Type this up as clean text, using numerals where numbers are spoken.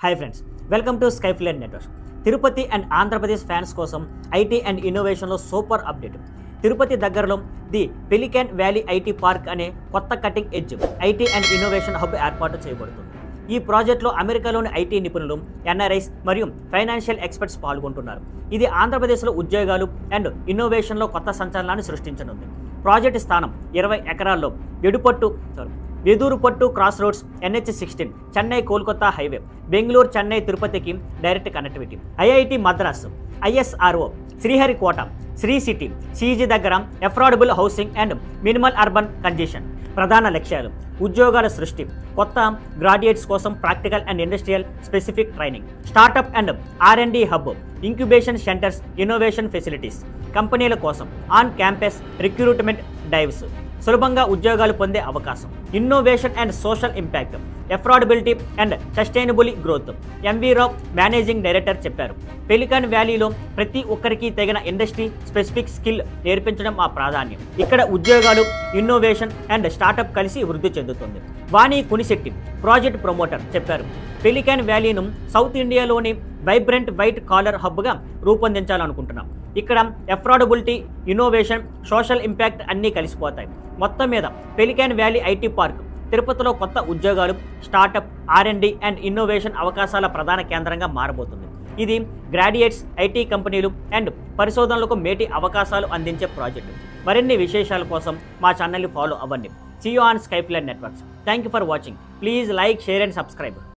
Hi friends, welcome to Skyflare Network. Tirupati and Andhra Pradesh fans కోసం IT and ఇన్నోవేషన్లో super update. Tirupati దగ్గరలో the pelican valley IT park అనే కొత్త cutting edge IT and innovation hub ఏర్పాటు చేయబడుతుంది. ఈ ప్రాజెక్టులో అమెరికాలోని ఐటీ నిపుణులు, ఎన్ఆర్ఐస్ మరియు ఫైనాన్షియల్ ఎక్స్పర్ట్స్ పాల్గొంటున్నారు. ఇది ఆంధ్రప్రదేశ్లో ఉద్యోగాలు అండ్ ఇన్నోవేషన్లో కొత్త సంచలనాన్ని సృష్టించనుంది. ప్రాజెక్టు స్థానం 20 ఎకరాల్లో Vedurupattu cross roads, NH16, Chennai Kolkata highway, Bengaluru Chennai తిరుపతికి direct connectivity. IIT Madras, ISRO, Sriharikota, Sri city, CG దగ్గర affordable housing and minimal urban congestion. ప్రధాన లక్ష్యాలు: ఉద్యోగాల సృష్టి, కొత్త గ్రాడ్యుయేట్స్ కోసం practical and industrial specific training, startup and R&D hub, incubation centers, innovation facilities, కంపెనీల కోసం ఆన్ క్యాంపస్ రిక్రూట్మెంట్ డ్రైవ్స్, సులభంగా ఉద్యోగాలు పొందే అవకాశం, innovation and social impact, affordability and sustainable growth. MV Rao, managing director చెప్పారు. పెలికాన్ వ్యాలీలో ప్రతి ఒక్కరికి తగిన ఇండస్ట్రీ స్పెసిఫిక్ స్కిల్ నేర్పించడం మా ప్రాధాన్యం. ఇక్కడ ఉద్యోగాలు, ఇన్నోవేషన్ అండ్ స్టార్టప్ కలిసి వృద్ధి చెందుతుంది. వాణి కునిశెట్టి, ప్రాజెక్ట్ ప్రమోటర్ చెప్పారు. పెలికాన్ వ్యాలీను సౌత్ ఇండియాలోని వైబ్రెంట్ వైట్ కాలర్ హబ్గా రూపొందించాలనుకుంటున్నాం. ఇక్కడ అఫోర్డబిలిటీ, ఇన్నోవేషన్, సోషల్ ఇంపాక్ట్ అన్నీ కలిసిపోతాయి. మొత్తం మీద పెలికాన్ వ్యాలీ ఐటీ పార్క్ తిరుపతిలో కొత్త ఉద్యోగాలు, స్టార్టప్, R&D అండ్ ఇన్నోవేషన్ అవకాశాల ప్రధాన కేంద్రంగా మారబోతుంది. ఇది గ్రాడ్యుయేట్స్, ఐటీ కంపెనీలు అండ్ పరిశోధనలకు మేటి అవకాశాలు అందించే ప్రాజెక్టు. మరిన్ని విశేషాల కోసం మా ఛానల్ని ఫాలో అవ్వండి. See you on Skyflare Networks. Thank you for watching. Please like, share and subscribe.